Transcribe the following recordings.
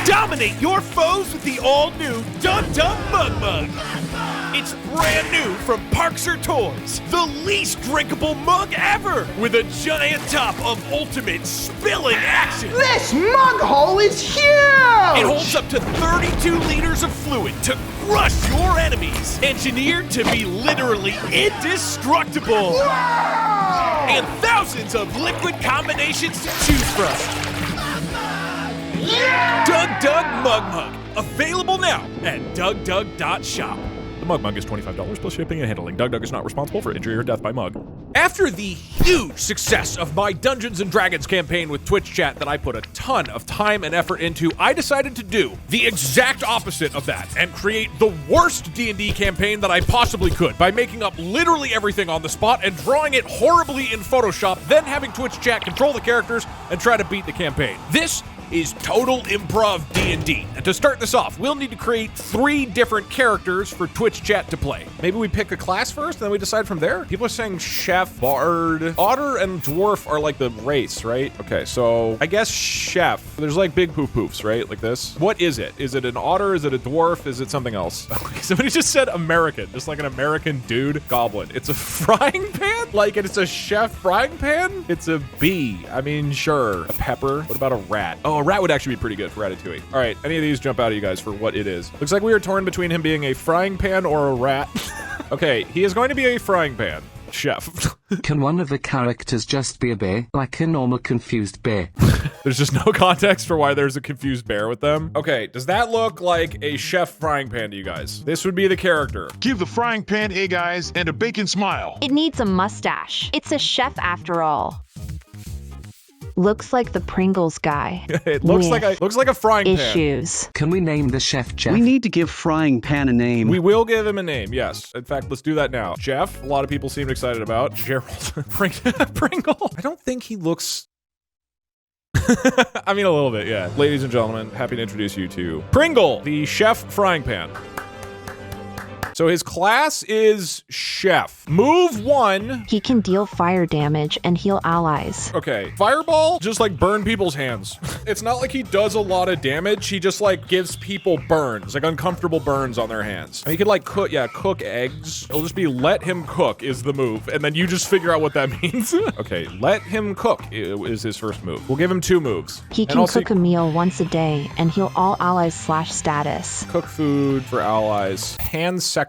Dominate your foes with the all-new DugDug Mug Mug. It's brand new from Parkser Toys, the least drinkable mug ever, with a giant top of ultimate spilling action. This mug hole is huge! It holds up to 32 liters of fluid to crush your enemies, engineered to be literally indestructible. Wow! And thousands of liquid combinations to choose from. Yeah! DugDug Mug Mug, available now at DugDug.shop. The Mug Mug is $25 plus shipping and handling. DugDug is not responsible for injury or death by mug. After the huge success of my Dungeons & Dragons campaign with Twitch chat that I put a ton of time and effort into, I decided to do the exact opposite of that and create the worst D&D campaign that I possibly could by making up literally everything on the spot and drawing it horribly in Photoshop, then having Twitch chat control the characters and try to beat the campaign. This is total improv D&D. And to start this off, we'll need to create 3 different characters for Twitch chat to play. Maybe we pick a class first, and then we decide from there? People are saying chef, bard. Otter and dwarf are like the race, right? Okay, so I guess chef. There's like big poof-poofs, right? Like this. What is it? Is it an otter? Is it a dwarf? Is it something else? Somebody just said American, just like an American dude. Goblin. It's a frying pan? Like it's a chef frying pan? It's a bee. I mean, sure. A pepper. What about a rat? Oh, a rat would actually be pretty good for Ratatouille. All right, any of these jump out at you guys for what it is? Looks like we are torn between him being a frying pan or a rat. Okay, he is going to be a frying pan. Chef. Can one of the characters just be a bear? Like a normal confused bear? There's just no context for why there's a confused bear with them. Okay, does that look like a chef frying pan to you guys? This would be the character. Give the frying pan egg eyes and a bacon smile. It needs a mustache. It's a chef after all. Looks like the Pringles guy. It looks like a frying pan. Issues. Can we name the chef Jeff? We need to give Frying Pan a name. We will give him a name, yes. In fact, let's do that now. Jeff, a lot of people seem excited about. Gerald. Pringle. I don't think he looks... I mean, a little bit, yeah. Ladies and gentlemen, happy to introduce you to Pringle, the chef frying pan. So his class is chef. Move 1. He can deal fire damage and heal allies. Okay, fireball just like burn people's hands. It's not like he does a lot of damage. He just like gives people burns, like uncomfortable burns on their hands. And he could like cook eggs. It'll just be let him cook is the move. And then you just figure out what that means. Okay, let him cook is his first move. We'll give him 2 moves. He can cook a meal once a day and heal all allies / status. Cook food for allies. Pansexual.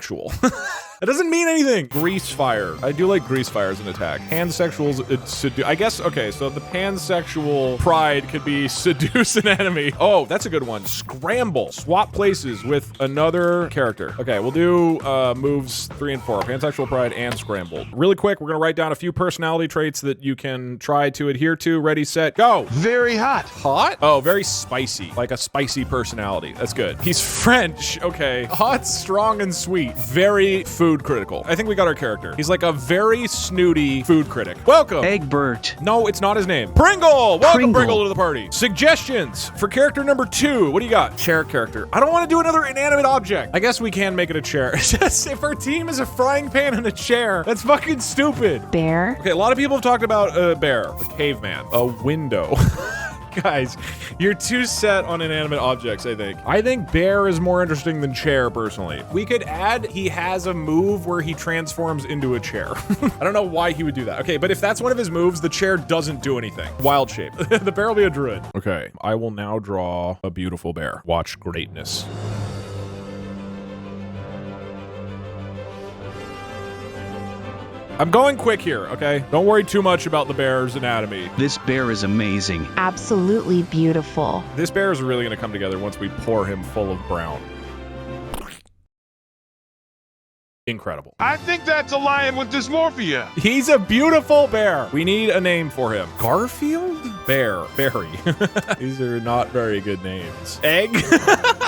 That doesn't mean anything. Grease fire. I do like grease fire as an attack. Pansexuals, I guess, okay, so the pansexual pride could be seduce an enemy. Oh, that's a good one. Scramble. Swap places with another character. Okay, we'll do moves 3 and 4. Pansexual pride and scramble. Really quick, we're gonna write down a few personality traits that you can try to adhere to. Ready, set, go. Very hot. Hot? Oh, very spicy. Like a spicy personality. That's good. He's French. Okay. Hot, strong, and sweet. Very food critical. I think we got our character. He's like a very snooty food critic. Welcome. Egbert. No, it's not his name. Pringle! Welcome, Pringle, to the party. Suggestions for character number 2. What do you got? Chair character. I don't want to do another inanimate object. I guess we can make it a chair. If our team is a frying pan and a chair, that's fucking stupid. Bear. Okay, a lot of people have talked about a bear, a caveman, a window. Guys, you're too set on inanimate objects, I think. I think bear is more interesting than chair, personally. We could add he has a move where he transforms into a chair. I don't know why he would do that. Okay, but if that's one of his moves, the chair doesn't do anything. Wild shape. The bear will be a druid. Okay, I will now draw a beautiful bear. Watch greatness. I'm going quick here, okay? Don't worry too much about the bear's anatomy. This bear is amazing. Absolutely beautiful. This bear is really gonna come together once we pour him full of brown. Incredible. I think that's a lion with dysmorphia. He's a beautiful bear. We need a name for him. Garfield? Bear. Barry. These are not very good names. Egg?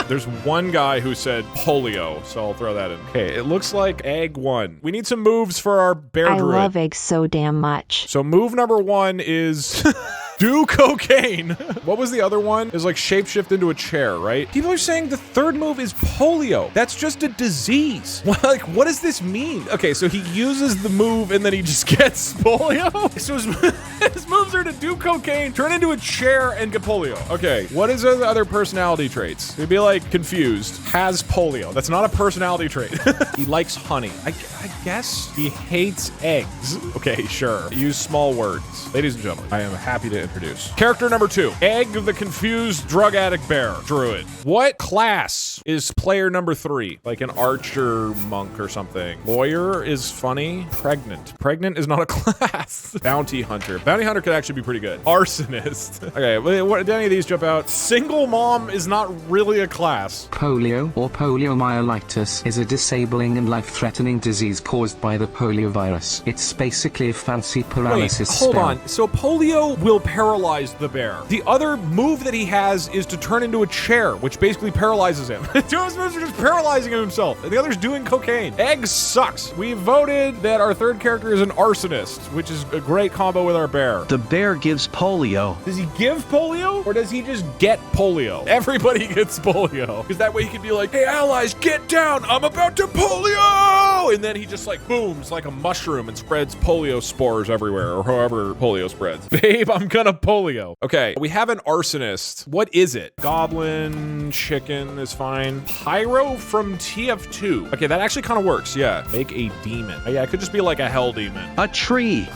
There's one guy who said polio, so I'll throw that in. Okay, it looks like egg 1. We need some moves for our bear druid. I love eggs so damn much. So move number 1 is... Do cocaine. What was the other one? It was like shapeshift into a chair, right? People are saying the third move is polio. That's just a disease. Like, what does this mean? Okay, so he uses the move and then he just gets polio? So his moves are to do cocaine, turn into a chair, and get polio. Okay, what is the other personality traits? He'd be like confused, has polio. That's not a personality trait. He likes honey. I guess he hates eggs. Okay, sure. Use small words. Ladies and gentlemen, I am happy to introduce character number 2, Egg the confused drug addict bear druid. What class is player number 3? Like an archer monk or something. Lawyer is funny. Pregnant is not a class. Bounty hunter. Bounty hunter could actually be pretty good. Arsonist. Okay, what did any of these jump out? Single mom is not really a class. Polio or poliomyelitis is a disabling and life-threatening disease caused by the polio virus. It's basically a fancy paralysis Wait, hold spell. on. So polio will paralyze the bear. The other move that he has is to turn into a chair, which basically paralyzes him. Two of his moves are just paralyzing himself. And the other's doing cocaine. Egg sucks. We voted that our third character is an arsonist, which is a great combo with our bear. The bear gives polio. Does he give polio or does he just get polio? Everybody gets polio. Because that way he can be like, hey, allies, get down. I'm about to polio. And then he just like booms like a mushroom and spreads polio spores everywhere, or however polio spreads. Babe, I'm gonna polio. Okay, we have an arsonist. What is it? Goblin, chicken is fine. Pyro from TF2. Okay, that actually kind of works, yeah. Make a demon. Oh, yeah, it could just be like a hell demon. A tree.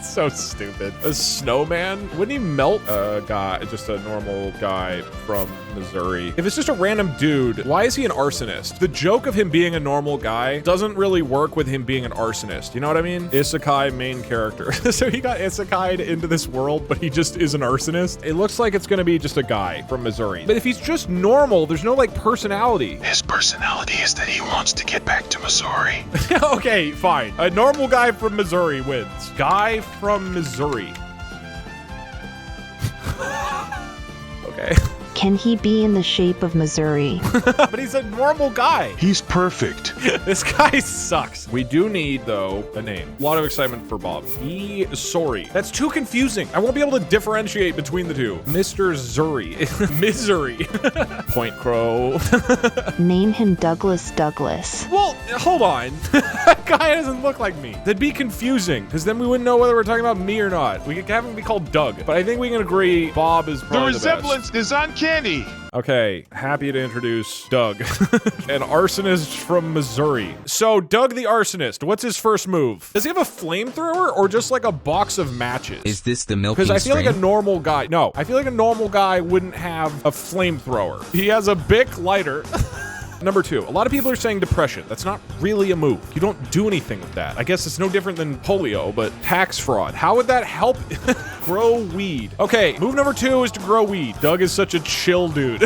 So stupid. A snowman? Wouldn't he melt a guy, just a normal guy from Missouri? If it's just a random dude, why is he an arsonist? The joke of him being a normal guy doesn't really work with him being an arsonist. You know what I mean? Isekai main character. So he got isekai'd into this world, but he just is an arsonist. It looks like it's gonna be just a guy from Missouri. But if he's just normal, there's no like personality. His personality is that he wants to get back to Missouri. Okay, fine. A normal guy from Missouri wins. Guy from Missouri. Okay. Can he be in the shape of Missouri? But he's a normal guy. He's perfect. This guy sucks. We do need, though, a name. A lot of excitement for Bob. Sorry. That's too confusing. I won't be able to differentiate between the two. Mr. Zuri. Misery. Point Crow. Name him Douglas. Well, hold on. That guy doesn't look like me. That'd be confusing, because then we wouldn't know whether we're talking about me or not. We could have him be called Doug, but I think we can agree Bob is The probably the best. resemblance is uncanny. Okay, happy to introduce Doug, an arsonist from Missouri. So, Doug the arsonist, what's his first move? Does he have a flamethrower or just like a box of matches? Is this the milking Because I feel like a strain? normal guy, no, I feel like a normal guy wouldn't have a flamethrower. He has a Bic lighter. Number 2, a lot of people are saying depression. That's not really a move. You don't do anything with that. I guess it's no different than polio, but tax fraud. How would that help? Grow weed. Okay, move number 2 is to grow weed. Doug is such a chill dude.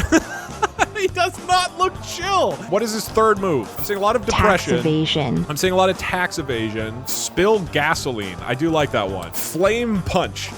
He does not look chill. What is his third move? I'm seeing a lot of depression. Tax evasion. I'm seeing a lot of tax evasion. Spill gasoline. I do like that one. Flame punch.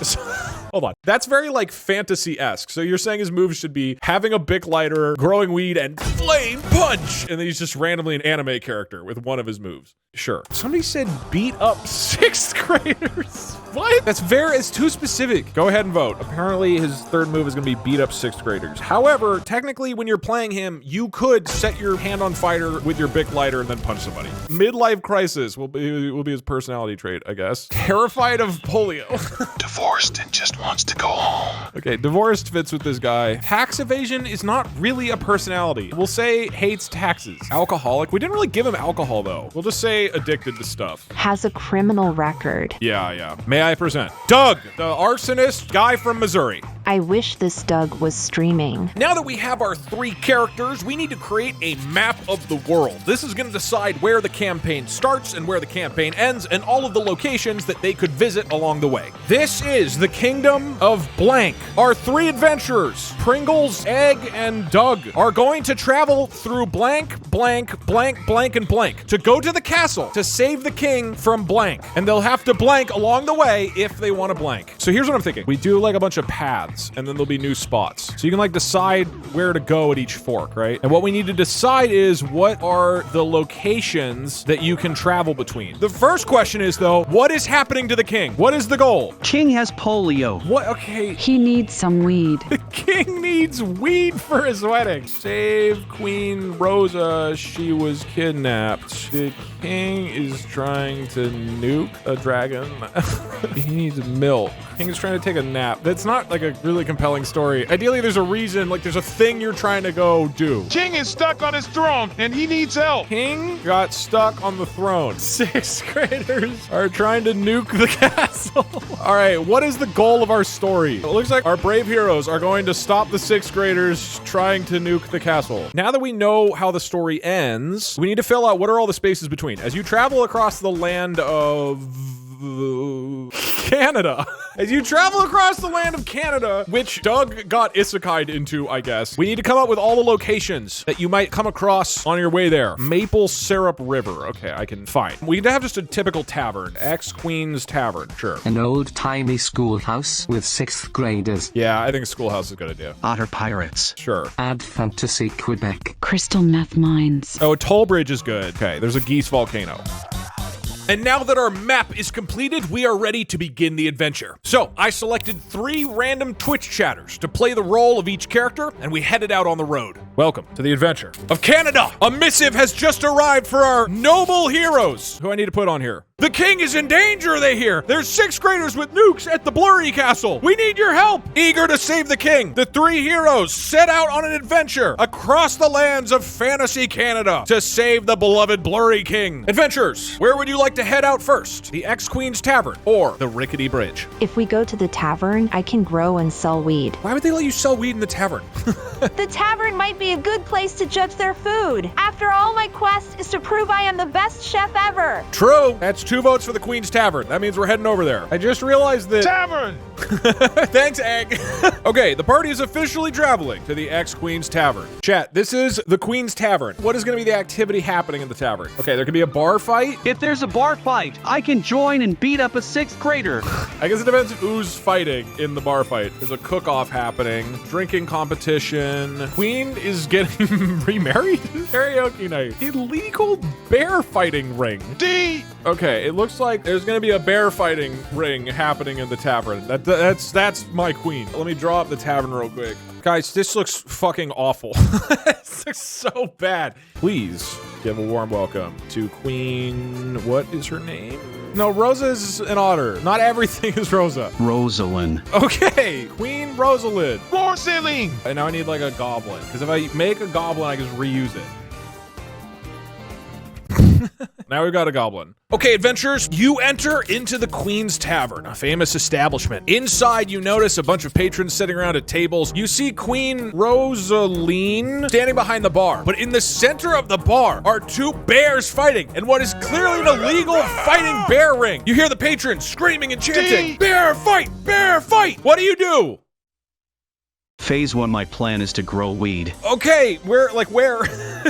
Hold on. That's very like fantasy-esque. So you're saying his moves should be having a Bic lighter, growing weed, and flame punch. And then he's just randomly an anime character with one of his moves. Sure. Somebody said beat up 6th graders. What? It's too specific. Go ahead and vote. Apparently his third move is gonna be beat up 6th graders. However, technically when you're playing him, you could set your hand on fire with your Bic lighter and then punch somebody. Midlife crisis will be his personality trait, I guess. Terrified of polio. Divorced and just wants to go home. Okay, divorced fits with this guy. Tax evasion is not really a personality. We'll say hates taxes. Alcoholic. We didn't really give him alcohol though. We'll just say addicted to stuff. Has a criminal record. Yeah. May I present Doug, the arsonist guy from Missouri. I wish this Doug was streaming. Now that we have our 3 characters, we need to create a map of the world. This is going to decide where the campaign starts and where the campaign ends, and all of the locations that they could visit along the way. This is the kingdom of blank. Our 3 adventurers, Pringles, Egg, and Doug, are going to travel through blank, and blank to go to the castle to save the king from blank. And they'll have to blank along the way if they want to blank. So here's what I'm thinking. We do like a bunch of paths. spots, and then there'll be new spots. So you can like decide where to go at each fork, right? And what we need to decide is what are the locations that you can travel between. The first question is though, what is happening to the king? What is the goal? King has polio. What? Okay. He needs some weed. The king needs weed for his wedding. Save Queen Rosa. She was kidnapped. The king is trying to nuke a dragon. He needs milk. King is trying to take a nap. That's not like a really compelling story. Ideally, there's a reason, like there's a thing you're trying to go do. King is stuck on his throne and he needs help. King got stuck on the throne. 6th graders are trying to nuke the castle. All right, what is the goal of our story? It looks like our brave heroes are going to stop the 6th graders trying to nuke the castle. Now that we know how the story ends, we need to fill out what are all the spaces between. As you travel across the land of Canada. As you travel across the land of Canada, which Doug got isekai'd into, I guess, we need to come up with all the locations that you might come across on your way there. Maple Syrup River. Okay, I can find. We need to have just a typical tavern. X-Queen's Tavern, sure. An old-timey schoolhouse with 6th graders. Yeah, I think schoolhouse is a good idea. Otter pirates. Sure. Add Fantasy Quebec. Crystal meth mines. Oh, a toll bridge is good. Okay, there's a geese volcano. And now that our map is completed, we are ready to begin the adventure. So, I selected 3 random Twitch chatters to play the role of each character, and we headed out on the road. Welcome to the adventure of Canada! A missive has just arrived for our noble heroes! Who I need to put on here? The king is in danger, they hear! There's 6th graders with nukes at the Blurry Castle! We need your help! Eager to save the king, the 3 heroes set out on an adventure across the lands of fantasy Canada to save the beloved Blurry King. Adventurers, where would you like to head out first? The X-Queen's Tavern or the Rickety Bridge? If we go to the tavern, I can grow and sell weed. Why would they let you sell weed in the tavern? The tavern might be a good place to judge their food. After all, my quest is to prove I am the best chef ever. True. That's 2 votes for the Queen's Tavern. That means we're heading over there. I just realized that... Tavern! Thanks, Egg. Okay, the party is officially traveling to the X-Queen's Tavern. Chat, this is the Queen's Tavern. What is going to be the activity happening in the tavern? Okay, there could be a bar fight. If there's a bar fight, I can join and beat up a 6th grader. I guess it depends who's fighting in the bar fight. There's a cook-off happening, drinking competition. Queen is getting remarried? Karaoke night. Illegal bear fighting ring. D! Okay, it looks like there's gonna be a bear fighting ring happening in the tavern. That's my queen. Let me draw up the tavern real quick. Guys, this looks fucking awful. This looks so bad. Please give a warm welcome to Queen... What is her name? No, Rosa is an otter. Not everything is Rosa. Rosalind. Okay, Queen Rosalind. Floor ceiling! And now I need like a goblin. Because if I make a goblin, I can just reuse it. Now we've got a goblin. Okay, adventurers, you enter into the Queen's Tavern, a famous establishment. Inside, you notice a bunch of patrons sitting around at tables. You see Queen Rosaline standing behind the bar. But in the center of the bar are 2 bears fighting in what is clearly an illegal fighting bear ring. You hear the patrons screaming and chanting, "Bear fight! Bear fight!" What do you do? Phase 1, my plan is to grow weed. Okay, where?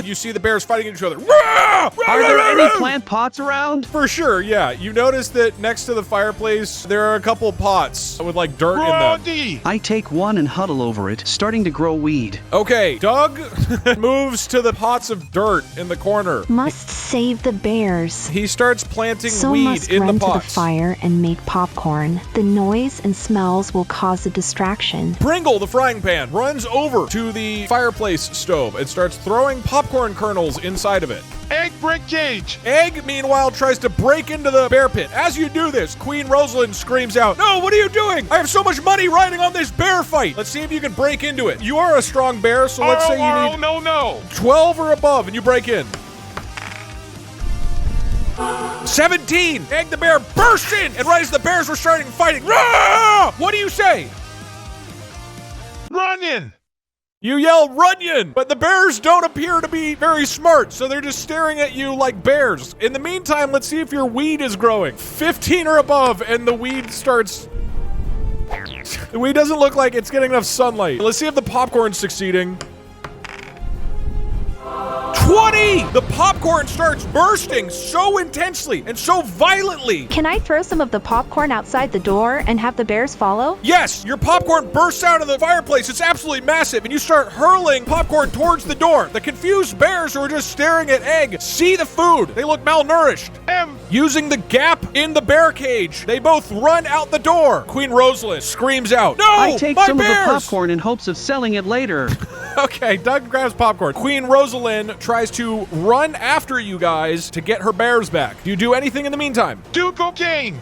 You see the bears fighting each other. Are there any plant pots around? For sure, yeah. You notice that next to the fireplace, there are a couple pots with like dirt in them. D! I take one and huddle over it, starting to grow weed. Okay, Doug moves to the pots of dirt in the corner. Must save the bears. He starts planting So weed must in run the to the pots. fire and make popcorn. The noise and smells will cause a distraction. Pringle, the frying pan, runs over to the fireplace stove and starts throwing popcorn kernels inside of it. Egg brick cage! Egg, meanwhile, tries to break into the bear pit. As you do this, Queen Rosalind screams out, "No, what are you doing? I have so much money riding on this bear fight." Let's see if you can break into it. You are a strong bear, so let's say you need no. 12 or above, and you break in. 17! Egg the bear bursts in, and right as the bears were starting fighting, "Rah!" What do you say? Running! You yell "Runyon!" but the bears don't appear to be very smart, so they're just staring at you like bears. In the meantime, let's see if your weed is growing. 15 or above, and the weed starts... The weed doesn't look like it's getting enough sunlight. Let's see if the popcorn's succeeding. 20! The popcorn starts bursting so intensely and so violently. Can I throw some of the popcorn outside the door and have the bears follow? Yes, your popcorn bursts out of the fireplace. It's absolutely massive, and you start hurling popcorn towards the door. The confused bears who are just staring at Egg see the food. They look malnourished. Using the gap in the bear cage, they both run out the door. Queen Rosalind screams out, "No, I take my some bears!" of the popcorn in hopes of selling it later. Okay, Doug grabs popcorn. Queen Rosalind tries to run after you guys to get her bears back. Do you do anything in the meantime? Do cocaine.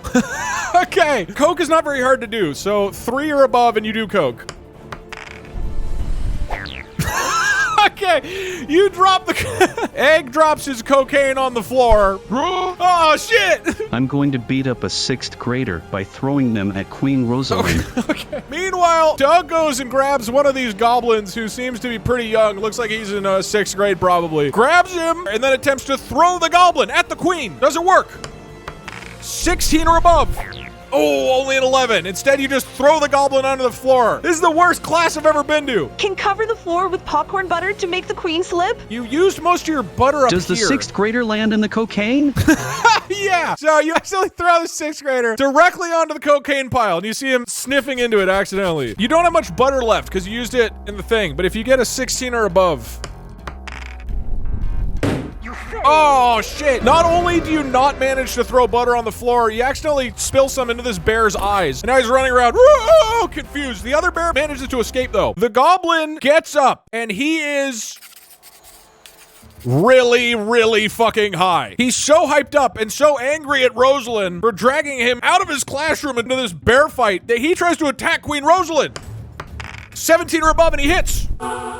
Okay, coke is not very hard to do, so 3 or above and you do coke. Okay, you drop the... Egg drops his cocaine on the floor. Oh, shit! I'm going to beat up a 6th grader by throwing them at Queen Rosalind. Okay. Meanwhile, Doug goes and grabs one of these goblins who seems to be pretty young. Looks like he's in 6th grade probably. Grabs him and then attempts to throw the goblin at the queen. Doesn't work. 16 or above. Oh, only an 11. Instead, you just throw the goblin onto the floor. This is the worst class I've ever been to. Can cover the floor with popcorn butter to make the queen slip? You used most of your butter up Does the here. 6th grader land in the cocaine? Yeah. So you accidentally throw the 6th grader directly onto the cocaine pile, and you see him sniffing into it accidentally. You don't have much butter left because you used it in the thing, but if you get a 16 or above... Oh, shit. Not only do you not manage to throw butter on the floor, you accidentally spill some into this bear's eyes. And now he's running around, whoa, confused. The other bear manages to escape, though. The goblin gets up, and he is... really fucking high. He's so hyped up and so angry at Rosalind for dragging him out of his classroom into this bear fight that he tries to attack Queen Rosalind. 17 or above and he hits.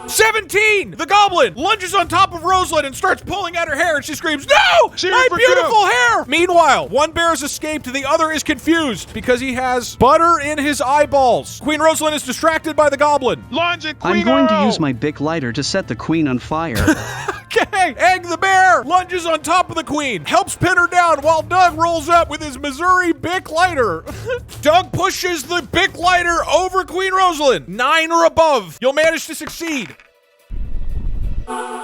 17! The goblin lunges on top of Rosalind and starts pulling at her hair and she screams, "No! My beautiful hair!" Meanwhile, one bear has escaped, the other is confused because he has butter in his eyeballs. Queen Rosalind is distracted by the goblin. Lunge it, Queen. I'm going to use my Bic lighter to set the queen on fire. Okay, Egg the bear lunges on top of the queen, helps pin her down while Doug rolls up with his Missouri Bic lighter. Doug pushes the Bic lighter over Queen Rosalind. 9 or above. You'll manage to succeed.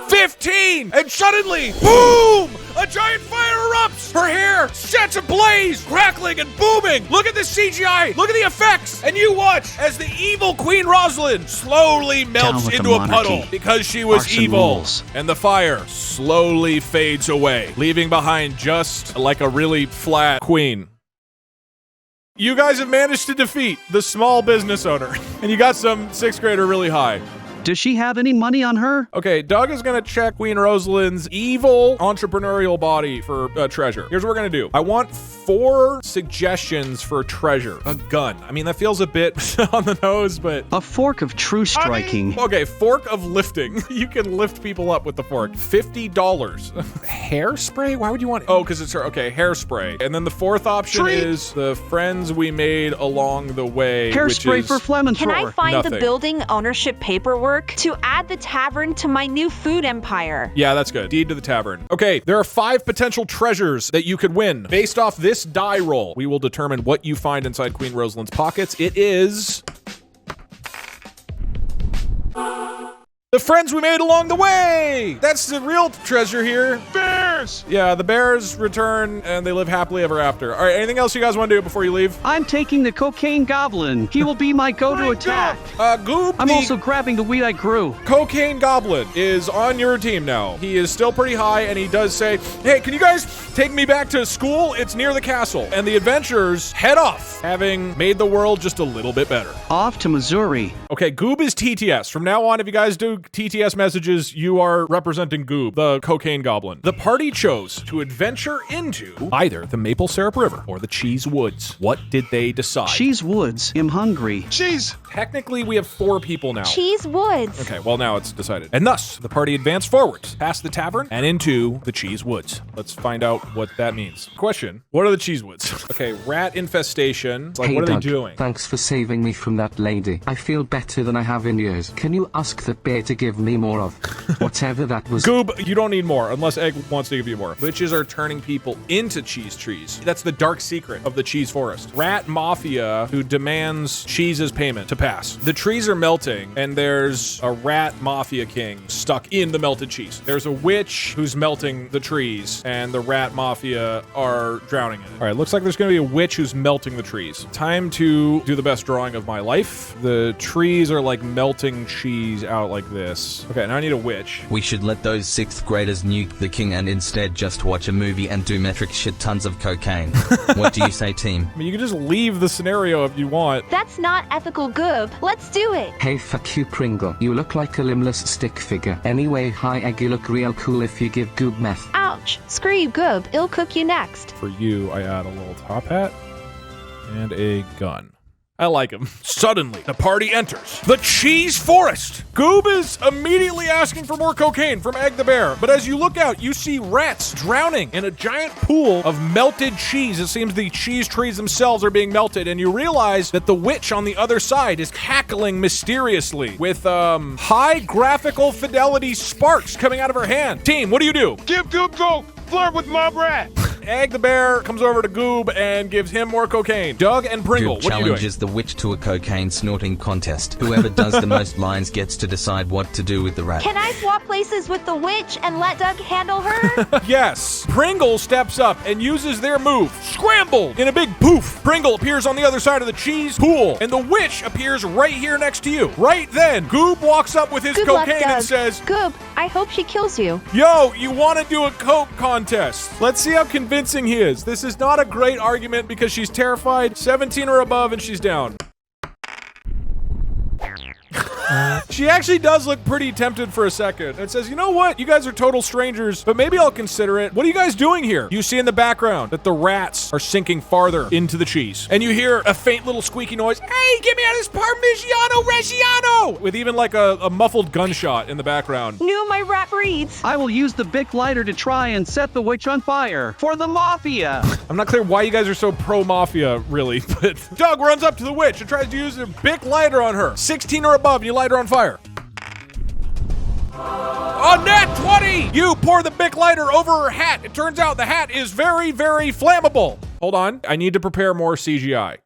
15! And suddenly, boom! A giant fire erupts! Her hair sets ablaze, crackling and booming! Look at the CGI! Look at the effects! And you watch as the evil Queen Rosalind slowly melts into a puddle because she was Arson evil. rules. And the fire slowly fades away, leaving behind just like a really flat queen. You guys have managed to defeat the small business owner, and you got some 6th grader really high. Does she have any money on her? Okay, Doug is gonna check Queen Rosalind's evil entrepreneurial body for treasure. Here's what we're gonna do. I want 4 suggestions for treasure. A gun. I mean, that feels a bit on the nose, but... A fork of true striking. Okay, fork of lifting. You can lift people up with the fork. $50. Hairspray? Why would you want... Oh, because it's... Okay, hairspray. And then the 4th option is the friends we made along the way, Hairspray which is... for Flemmonthrower. Can I find Nothing. the building ownership paperwork to add the tavern to my new food empire? Yeah, that's good. Deed to the tavern. Okay, there are 5 potential treasures that you could win. Based off this die roll, we will determine what you find inside Queen Rosalind's pockets. It is... the friends we made along the way! That's the real treasure here. Bears! Yeah, the bears return and they live happily ever after. All right, anything else you guys want to do before you leave? I'm taking the cocaine goblin. He will be my go-to attack. Goob, I'm the also grabbing the weed I grew. cocaine goblin is on your team now. He is still pretty high and he does say, "Hey, can you guys take me back to school? It's near the castle." And the adventurers head off, having made the world just a little bit better. Off to Missouri. Okay, Goob is TTS. From now on, if you guys do TTS messages, you are representing Goob, the cocaine goblin. The party chose to adventure into either the Maple Syrup River or the Cheese Woods. What did they decide? Cheese Woods. I'm hungry. Cheese! Technically, we have 4 people now. Cheese Woods. Okay, well now it's decided. And thus, the party advanced forward, past the tavern, and into the Cheese Woods. Let's find out what that means. Question, what are the Cheese Woods? Okay, rat infestation. Like, Hey, what are Doug, they doing? Thanks for saving me from that lady. I feel better than I have in years. Can you ask that bear to give me more of whatever that was? Goob, you don't need more, unless Egg wants to give you more. Witches are turning people into cheese trees. That's the dark secret of the cheese forest. Rat mafia who demands cheese as payment to pass. The trees are melting, and there's a rat mafia king stuck in the melted cheese. There's a witch who's melting the trees, and the rat mafia are drowning in it. All right, looks like there's gonna be a witch who's melting the trees. Time to do the best drawing of my life. The trees are like melting cheese out like this. Okay, now I need a witch. We should let those 6th graders nuke the king and instead just watch a movie and do metric shit tons of cocaine. What do you say, team? I mean, you can just leave the scenario if you want. That's not ethical, Goob. Let's do it. Hey fuck you Pringle, you look like a limbless stick figure. Anyway, hi Egg, you look real cool if you give Goob meth. Ouch. Screw you, Goob. I'll cook you next. For you, I add a little top hat and a gun. I like him. Suddenly, the party enters the cheese forest. Goob is immediately asking for more cocaine from Egg the Bear, but as you look out, you see rats drowning in a giant pool of melted cheese. It seems the cheese trees themselves are being melted, and you realize that the witch on the other side is cackling mysteriously with high graphical fidelity sparks coming out of her hand. Team, what do you do? Give Goop go! Flirt with my rat! Egg the Bear comes over to Goob and gives him more cocaine. Doug and Pringle, Goob what are you doing? challenges the witch to a cocaine snorting contest. Whoever does the most lines gets to decide what to do with the rat. Can I swap places with the witch and let Doug handle her? Yes. Pringle steps up and uses their move, Scramble, in a big poof. Pringle appears on the other side of the cheese pool, and the witch appears right here next to you. Right then, Goob walks up with his Good luck, cocaine Doug. and says, Goob, I hope she kills you. yo, you want to do a coke contest? Let's see how convincing he is. This is not a great argument because she's terrified, 17 or above, and she's down. She actually does look pretty tempted for a second and says, you know what? You guys are total strangers, but maybe I'll consider it. What are you guys doing here? You see in the background that the rats are sinking farther into the cheese. And you hear a faint little squeaky noise. Hey, get me out of this Parmigiano Reggiano! With even like a muffled gunshot in the background. Knew my rat breeds. I will use the Bic lighter to try and set the witch on fire for the mafia. I'm not clear why you guys are so pro-mafia, really, but Doug runs up to the witch and tries to use a Bic lighter on her. 16 or above, and you light her on fire. A nat 20! You pour the Bic lighter over her hat. It turns out the hat is very, very flammable. Hold on. I need to prepare more CGI.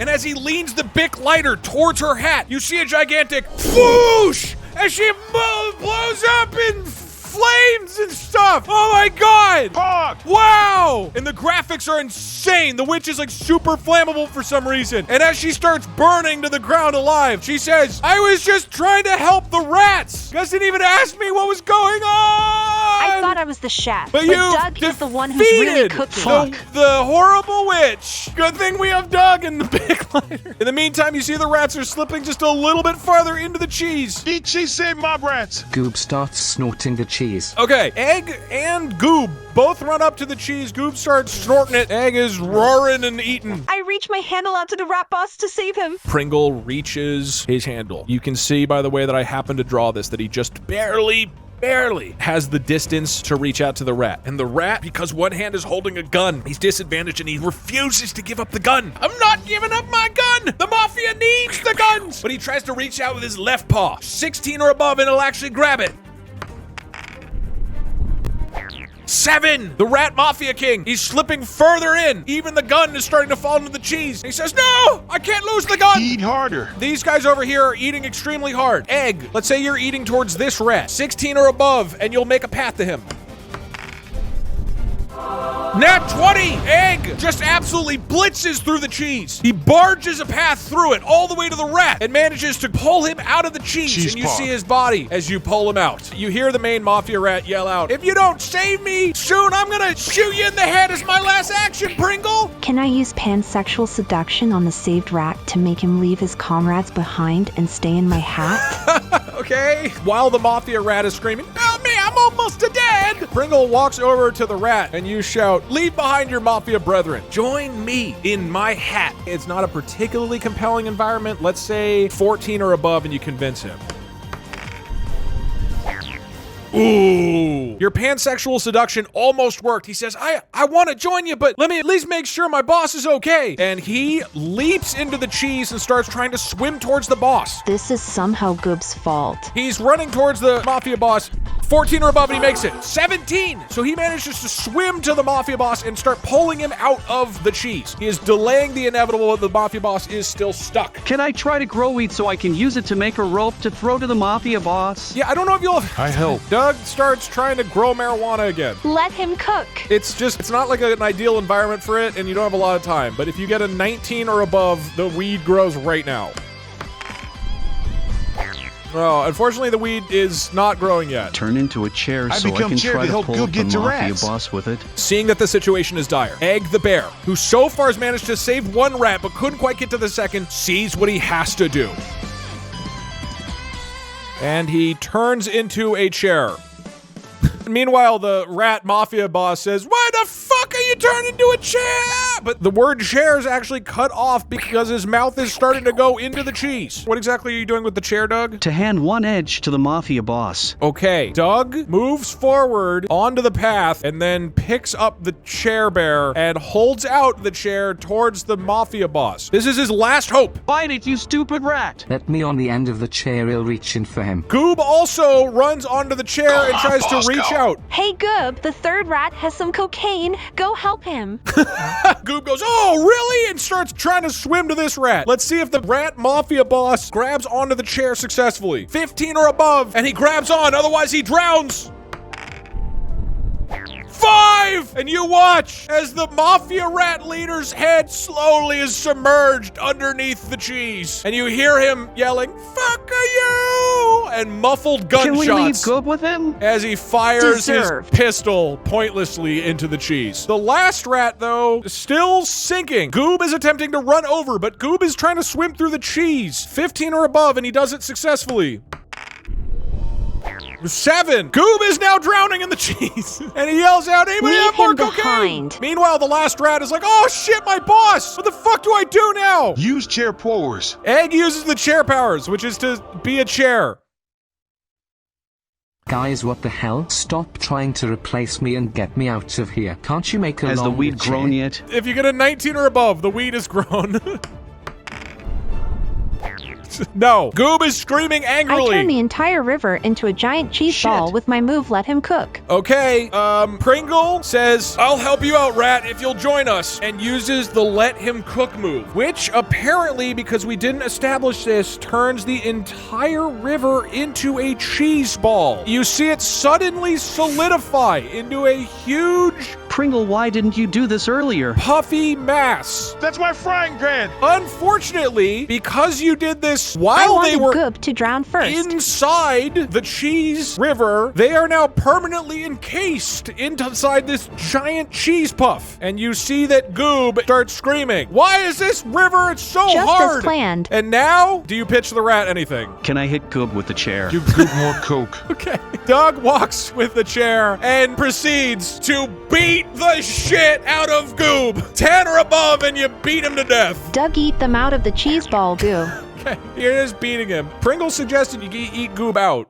And as he leans the Bic lighter towards her hat, you see a gigantic whoosh as she blows up in flames and stuff. Oh my god! Fuck! Wow! And the graphics are insane. The witch is like super flammable for some reason. And as she starts burning to the ground alive, she says, I was just trying to help the rats. You guys didn't even ask me what was going on. I thought I was the chef, But but you Doug is the one who's really cooking. the horrible witch. Good thing we have Doug and the Bic lighter. In the meantime, you see the rats are slipping just a little bit farther into the cheese. Eat cheese, save my rats! Goob starts snorting the cheese. Okay, Egg and Goob both run up to the cheese. Goob starts snorting it. Egg is roaring and eating. I reach my handle out to the rat boss to save him. Pringle reaches his handle. You can see by the way that I happen to draw this that he just barely has the distance to reach out to the rat. And the rat, because one hand is holding a gun, he's disadvantaged and he refuses to give up the gun. I'm not giving up my gun! The mafia needs the guns! But he tries to reach out with his left paw. 16 or above and he'll actually grab it. 7! The Rat Mafia King. He's slipping further in. Even the gun is starting to fall into the cheese. He says, no! I can't lose the gun! Eat harder! These guys over here are eating extremely hard. Egg, let's say you're eating towards this rat. 16 or above, and you'll make a path to him. Nat 20! Egg just absolutely blitzes through the cheese. He barges a path through it all the way to the rat and manages to pull him out of the cheese and you see his body as you pull him out. You hear the main mafia rat yell out, if you don't save me soon, I'm gonna shoot you in the head as my last action, Pringle! Can I use pansexual seduction on the saved rat to make him leave his comrades behind and stay in my hat? Okay. While the mafia rat is screaming, help me, I'm almost dead! Pringle walks over to the rat and you shout, leave behind your mafia brethren. Join me in my hat. It's not a particularly compelling environment. Let's say 14 or above and you convince him. Ooh. Your pansexual seduction almost worked. He says, I want to join you, but let me at least make sure my boss is okay. And he leaps into the cheese and starts trying to swim towards the boss. This is somehow Goob's fault. He's running towards the mafia boss. 14 or above and he makes it. 17! So he manages to swim to the mafia boss and start pulling him out of the cheese. He is delaying the inevitable, but the mafia boss is still stuck. Can I try to grow weed so I can use it to make a rope to throw to the mafia boss? Yeah, I don't know if you'll... I help. Doug starts trying to grow marijuana again. Let him cook. It's not like an ideal environment for it, and you don't have a lot of time. But if you get a 19 or above, the weed grows right now. Oh, unfortunately, the weed is not growing yet. Turn into a chair I so I become can chair try to to help pull Go up the get to mafia rats. boss with it. Seeing that the situation is dire, Egg the bear, who so far has managed to save one rat but couldn't quite get to the second, sees what he has to do. And he turns into a chair. Meanwhile, the rat mafia boss says, "Why the fuck are you turned into a chair?" But the word chair is actually cut off because his mouth is starting to go into the cheese. What exactly are you doing with the chair, Doug? To hand one edge to the mafia boss. Okay, Doug moves forward onto the path and then picks up the chair bear and holds out the chair towards the mafia boss. This is his last hope. Bite it, you stupid rat! Let me on the end of the chair, I'll reach in for him. Goob also runs onto the chair and tries to reach out. Hey, Goob, the third rat has some cocaine. Go help him. Goob goes, "Oh, really?" and starts trying to swim to this rat. Let's see if the rat mafia boss grabs onto the chair successfully. 15 or above, and he grabs on, otherwise he drowns. 5! And you watch as the mafia rat leader's head slowly is submerged underneath the cheese. And you hear him yelling, "Fuck you!" and muffled gunshots. Can we leave Goob with him? As he fires Deserved. his pistol pointlessly into the cheese. The last rat, though, still sinking. Goob is attempting to run over, but Goob is trying to swim through the cheese. 15 or above, and he does it successfully. 7. Goob is now drowning in the cheese. And he yells out, "Anybody Leave have more him cocaine?" behind. Meanwhile, the last rat is like, "Oh shit, my boss! What the fuck do I do now?" Use chair powers. Egg uses the chair powers, which is to be a chair. Guys, what the hell? Stop trying to replace me and get me out of here. Can't you make a Has the longer weed grown chair? yet? If you get a 19 or above, the weed is grown. No. Goob is screaming I angrily. turned the entire river into a giant cheese ball with my move, Let Him Cook. Okay, Pringle says, "I'll help you out, rat, if you'll join us," and uses the Let Him Cook move, which apparently, because we didn't establish this, turns the entire river into a cheese ball. You see it suddenly solidify into a huge, Pringle, why didn't you do this earlier? puffy mass. That's my frying pan. Unfortunately, because you did this I while they wanted were Goob to drown first. inside the cheese river, they are now permanently encased inside this giant cheese puff. And you see that Goob starts screaming, "Why is this river so Just hard?" as planned. And now, do you pitch the rat anything? Can I hit Goob with the chair? Give Goop more coke. Okay. Doug walks with the chair and proceeds to beat the shit out of Goob. 10 or above and you beat him to death. Doug, eat them out of the cheese ball, goo. Okay, you're just beating him. Pringle suggested you eat Goob out.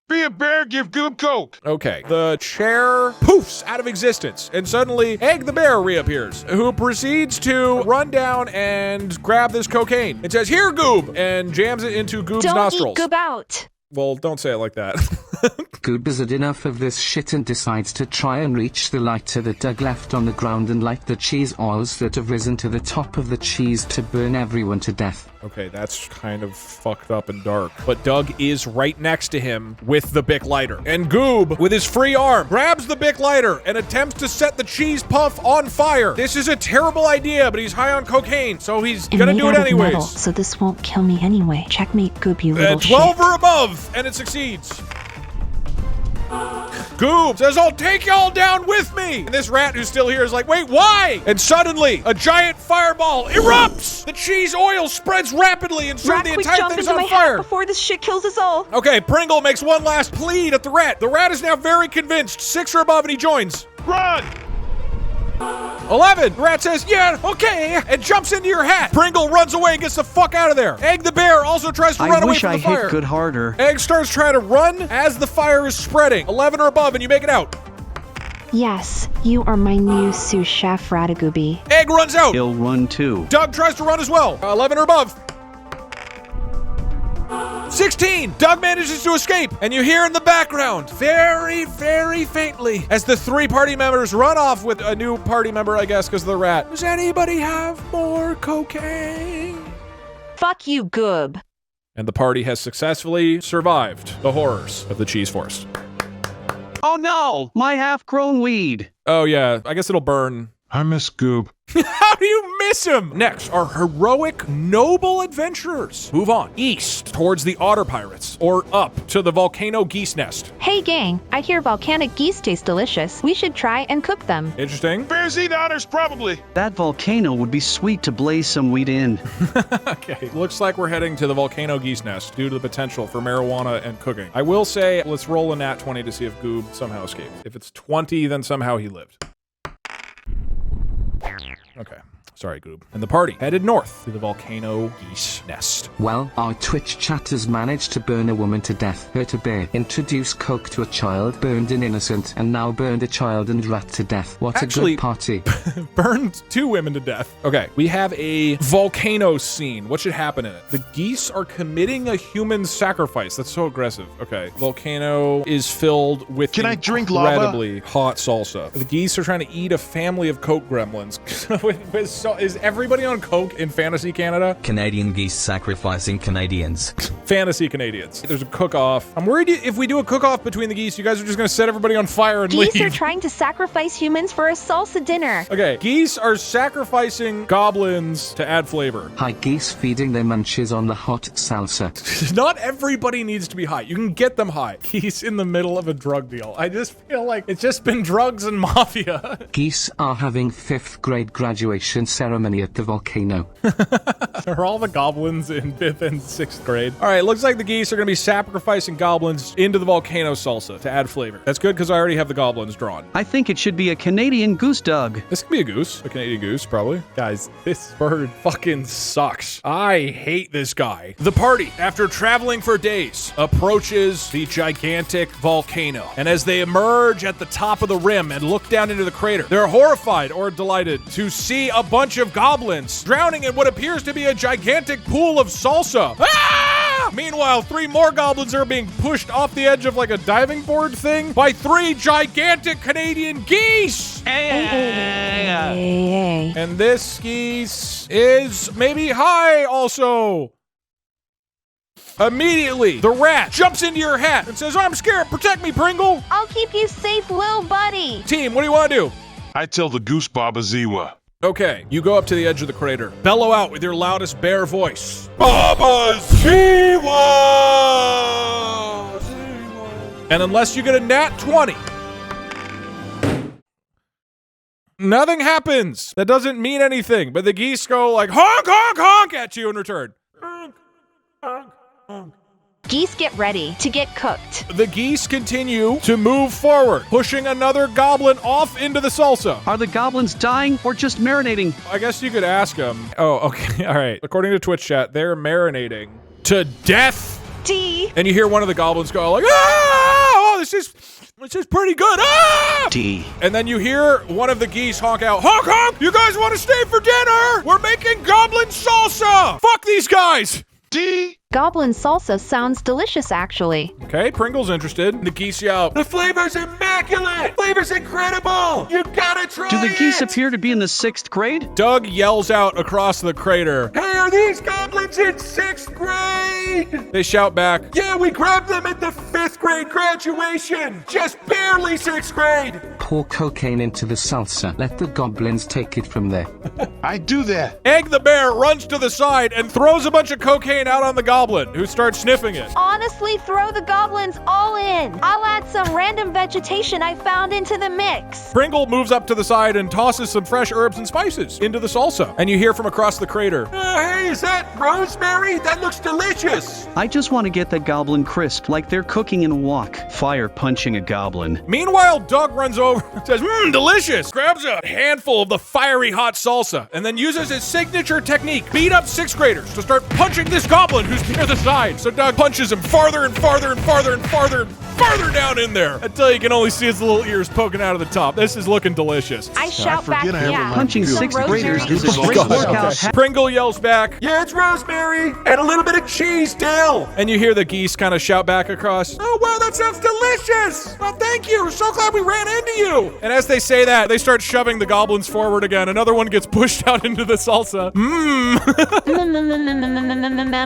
Be a bear, give Goop coke. Okay, the chair poofs out of existence, and suddenly Egg the bear reappears, who proceeds to run down and grab this cocaine. It says, "Here, Goob," and jams it into Goob's Don't nostrils. eat Goob out. Well, don't say it like that. Goob has had enough of this shit and decides to try and reach the lighter that Doug left on the ground and light the cheese oils that have risen to the top of the cheese to burn everyone to death. Okay, that's kind of fucked up and dark. But Doug is right next to him with the Bic lighter. And Goob, with his free arm, grabs the Bic lighter and attempts to set the cheese puff on fire. This is a terrible idea, but he's high on cocaine, so he's And gonna made do it out of metal, anyways. so this won't kill me anyway. Checkmate, Goob, you little 12 shit. or above, and it succeeds. Goob says, "I'll take y'all down with me." And this rat who's still here is like, "Wait, why?" And suddenly, a giant fireball erupts. The cheese oil spreads rapidly, and soon Rat, the quick, entire jump thing's into on my fire. hat before this shit kills us all. Okay, Pringle makes one last plead at the rat. The rat is now very convinced. 6 or above, and he joins. Run! 11. The rat says, yeah, okay, and jumps into your hat. Pringle runs away and gets the fuck out of there. Egg the bear also tries to run away from the fire. I wish I hit good harder. Egg starts trying to run as the fire is spreading. 11 or above, and you make it out. Yes, you are my new sous chef, Radagooby. Egg runs out. He'll run too. Doug tries to run as well. 11 or above. 16. Doug manages to escape, and you hear in the background, very, very faintly, as the 3 party members run off with a new party member, I guess, because of the rat. Does anybody have more cocaine? Fuck you, Goob. And the party has successfully survived the horrors of the cheese forest. Oh no, my half-grown weed. Oh yeah, I guess it'll burn. I miss Goob. How do you miss him? Next, our heroic, noble adventurers move on east towards the otter pirates, or up to the volcano geese nest. Hey gang, I hear volcanic geese taste delicious. We should try and cook them. Interesting. Bears eat otters, probably. That volcano would be sweet to blaze some weed in. Okay, looks like we're heading to the volcano geese nest due to the potential for marijuana and cooking. I will say, let's roll a nat 20 to see if Goob somehow escaped. If it's 20, then somehow he lived. Okay. Sorry, Goob. And the party headed north to the volcano geese nest. Well, our Twitch chatters managed to burn a woman to death, hurt a bear, introduce coke to a child, burned an innocent, and now burned a child and rat to death. What Actually, a good party. Burned 2 women to death. Okay, we have a volcano scene. What should happen in it? The geese are committing a human sacrifice. That's so aggressive. Okay, volcano is filled with Can I drink lava? incredibly hot salsa. The geese are trying to eat a family of coke gremlins. Is everybody on coke in Fantasy Canada? Canadian geese sacrificing Canadians. Fantasy Canadians. There's a cook-off. I'm worried if we do a cook-off between the geese, you guys are just gonna set everybody on fire and Geese leave. are trying to sacrifice humans for a salsa dinner. Okay, geese are sacrificing goblins to add flavor. Hi geese feeding their munches on the hot salsa. Not everybody needs to be high. You can get them high. Geese in the middle of a drug deal. I just feel like it's just been drugs and mafia. Geese are having 5th grade graduation ceremony at the volcano. Are all the goblins in 5th and 6th grade? All right, looks like the geese are going to be sacrificing goblins into the volcano salsa to add flavor. That's good because I already have the goblins drawn. I think it should be a Canadian goose, Doug. This could be a goose. A Canadian goose, probably. Guys, this bird fucking sucks. I hate this guy. The party, after traveling for days, approaches the gigantic volcano. And as they emerge at the top of the rim and look down into the crater, they're horrified or delighted to see a bunch of goblins drowning in what appears to be a gigantic pool of salsa. Ah! Meanwhile, 3 more goblins are being pushed off the edge of like a diving board thing by 3 gigantic Canadian geese. Hey. And this geese is maybe high also. Immediately, the rat jumps into your hat and says, I'm scared, protect me, Pringle. I'll keep you safe, little buddy. Team, what do you want to do? I tell the goose Baba Ziwa. Okay, you go up to the edge of the crater. Bellow out with your loudest bear voice. Baba Ziwa! And unless you get a nat 20, nothing happens. That doesn't mean anything, but the geese go like honk, honk, honk at you in return. Honk, honk, honk. Geese, get ready to get cooked. The geese continue to move forward, pushing another goblin off into the salsa. Are the goblins dying or just marinating? I guess you could ask them. Oh, okay. All right. According to Twitch chat, they're marinating to death. D. And you hear one of the goblins go like, ah! Oh, this is pretty good. Ah! D. And then you hear one of the geese honk out, honk, honk! You guys want to stay for dinner? We're making goblin salsa! Fuck these guys! D. Goblin salsa sounds delicious, actually. Okay, Pringle's interested. The geese yell, the flavor's immaculate! Flavor's incredible! You gotta try Do the geese it! appear to be in the 6th grade? Doug yells out across the crater, hey, are these goblins in 6th grade? They shout back, yeah, we grabbed them at the 5th grade graduation! Just barely 6th grade! Pour cocaine into the salsa. Let the goblins take it from there. I do that. Egg the bear runs to the side and throws a bunch of cocaine out on the goblin, who starts sniffing it. Honestly, throw the goblins all in. I'll add some random vegetation I found into the mix. Pringle moves up to the side and tosses some fresh herbs and spices into the salsa. And you hear from across the crater, hey, is that rosemary? That looks delicious. I just want to get that goblin crisp like they're cooking in a wok. Fire punching a goblin. Meanwhile, Doug runs over Says, delicious. Grabs a handful of the fiery hot salsa and then uses his signature technique, beat up 6th graders to start punching this goblin who's near the side. So Doug punches him farther and farther and farther and farther and farther down in there until you can only see his little ears poking out of the top. This is looking delicious. I shout back, yeah. Punching Some 6th graders rosemary is a and great rosemary. workout. Pringle yells back, Yeah, it's rosemary and a little bit of cheese, dill. and you hear the geese kind of shout back across, oh, wow, that sounds delicious. Well, thank you. We're so glad we ran into you. And as they say that, they start shoving the goblins forward again. Another one gets pushed out into the salsa.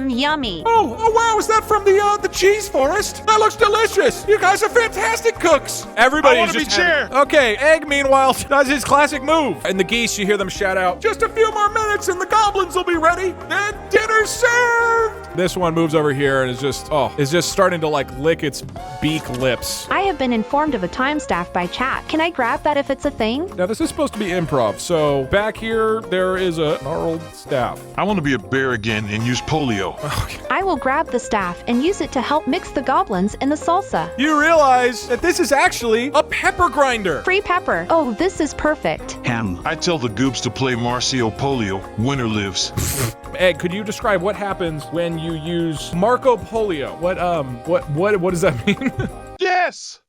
Yummy. Oh, wow, is that from the cheese forest? That looks delicious. You guys are fantastic cooks. Everybody I wanna just be chair. Okay, Egg, meanwhile, does his classic move. And the geese, you hear them shout out, just a few more minutes and the goblins will be ready. Then dinner's served. This one moves over here and is just starting to like lick its beak lips. I have been informed of a time staff by chat. Can I grab that if it's a thing? Now, this is supposed to be improv, so back here, there is a gnarled staff. I want to be a bear again and use polio. I will grab the staff and use it to help mix the goblins in the salsa. You realize that this is actually a pepper grinder. Free pepper. Oh, this is perfect. Ham. I tell the goobs to play Marcio Polio. Winner lives. Egg, could you describe what happens when you use Marco Polio? What does that mean? Yes!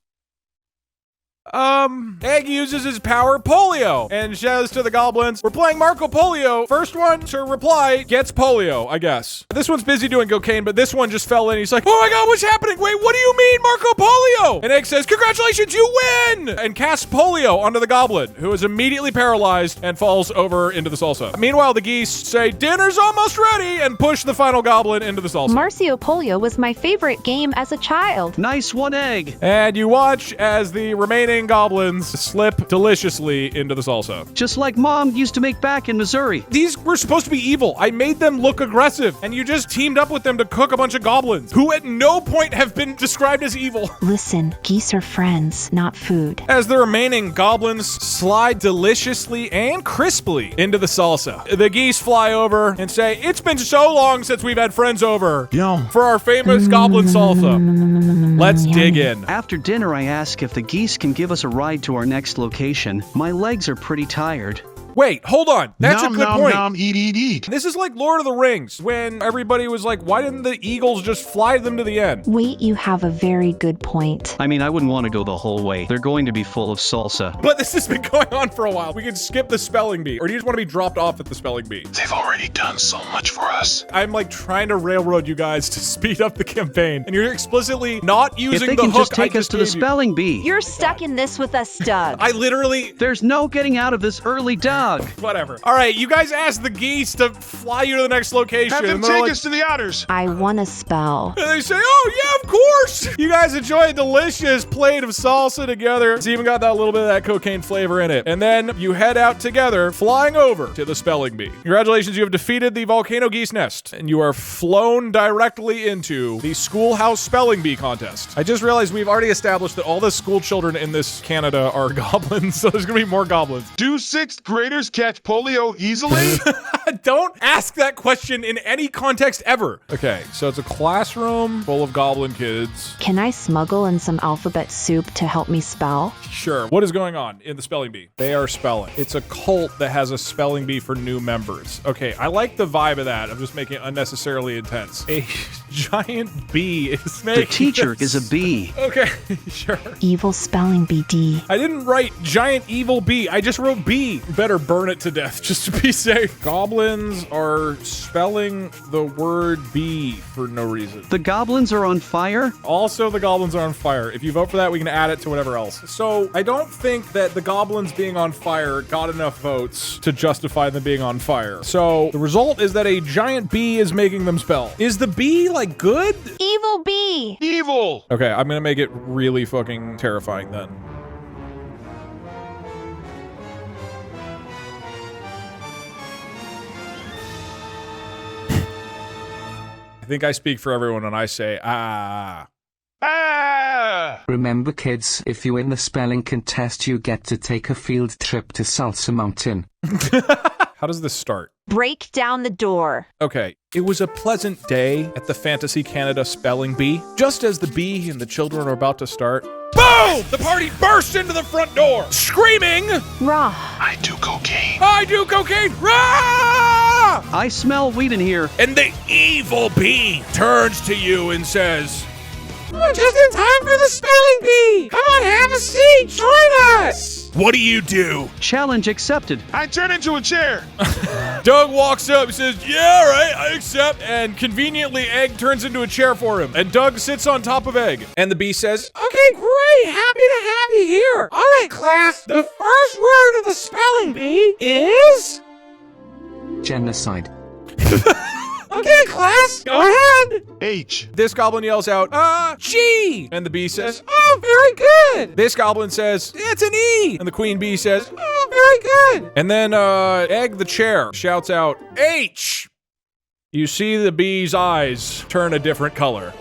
Egg uses his power polio and says to the goblins, we're playing Marco Polio. First one to reply gets polio, I guess. This one's busy doing cocaine, but this one just fell in. He's like, oh my god, what's happening? Wait, what do you mean Marco Polio? And Egg says, congratulations, you win! And casts polio onto the goblin, who is immediately paralyzed and falls over into the salsa. Meanwhile, the geese say, dinner's almost ready, and push the final goblin into the salsa. Marcio Polio was my favorite game as a child. Nice one, Egg. And you watch as the remaining goblins slip deliciously into the salsa. Just like Mom used to make back in Missouri. These were supposed to be evil. I made them look aggressive, and you just teamed up with them to cook a bunch of goblins, who at no point have been described as evil. Listen, geese are friends, not food. As the remaining goblins slide deliciously and crisply into the salsa, the geese fly over and say, it's been so long since we've had friends over. Yum. For our famous goblin salsa. Let's dig in. After dinner, I ask if the geese can give us a ride to our next location. My legs are pretty tired. Wait, hold on. That's nom, a good nom, point. Nom, eat. This is like Lord of the Rings, when everybody was like, why didn't the eagles just fly them to the end? Wait, you have a very good point. I mean, I wouldn't want to go the whole way. They're going to be full of salsa. But this has been going on for a while. We can skip the spelling bee. Or do you just want to be dropped off at the spelling bee? They've already done so much for us. I'm like trying to railroad you guys to speed up the campaign, and you're explicitly not If using they the can hook just take I us to the gave you. spelling bee. You're stuck in this with us, Doug. I literally... There's no getting out of this early, Doug. Whatever. All right, you guys asked the geese to fly you to the next location. Have them and they're take like- us to the otters. I want to spell. And they say, oh, yeah, of course. You guys enjoy a delicious plate of salsa together. It's even got that little bit of that cocaine flavor in it. And then you head out together, flying over to the spelling bee. Congratulations, you have defeated the volcano geese nest. And you are flown directly into the schoolhouse spelling bee contest. I just realized we've already established that all the school children in this Canada are goblins. So there's going to be more goblins. Do 6th graders catch polio easily? Don't ask that question in any context ever. Okay, so it's a classroom full of goblin kids. Can I smuggle in some alphabet soup to help me spell? Sure. What is going on in the spelling bee? They are spelling. It's a cult that has a spelling bee for new members. Okay, I like the vibe of that. I'm just making it unnecessarily intense. A giant bee is making The teacher this. is a bee. Okay, sure. Evil spelling bee D. I didn't write giant evil bee. I just wrote bee. Better burn it to death just to be safe. Goblins are spelling the word bee for no reason. The goblins are on fire? Also, the goblins are on fire. If you vote for that, we can add it to whatever else. So, I don't think that the goblins being on fire got enough votes to justify them being on fire. So, the result is that a giant bee is making them spell. Is the bee, like, good? Evil bee. Evil. Okay, I'm gonna make it really fucking terrifying then. I think I speak for everyone when I say, ah. Ah! Remember kids, if you win the spelling contest you get to take a field trip to Salsa Mountain. How does this start? Break down the door. Okay, it was a pleasant day at the Fantasy Canada Spelling Bee. Just as the bee and the children are about to start, boom! The party bursts into the front door, screaming, Raw. I do cocaine. I do cocaine! Rah! I smell weed in here. And the evil bee turns to you and says, We're just in time for the spelling bee! Come on, have a seat! Join us! what do you do? Challenge accepted. I turn into a chair. Doug walks up and says, yeah, right, I accept. And conveniently, Egg turns into a chair for him. And Doug sits on top of Egg. And the bee says, Okay, great! Happy to have you here! Alright, class, the first word of the spelling bee is... Genocide. Okay, class, go ahead! H. this goblin yells out, G! And the bee says, Oh, very good! this goblin says, it's an E! And the queen bee says, Oh, very good! and then Egg the chair shouts out, H! You see the bee's eyes turn a different color.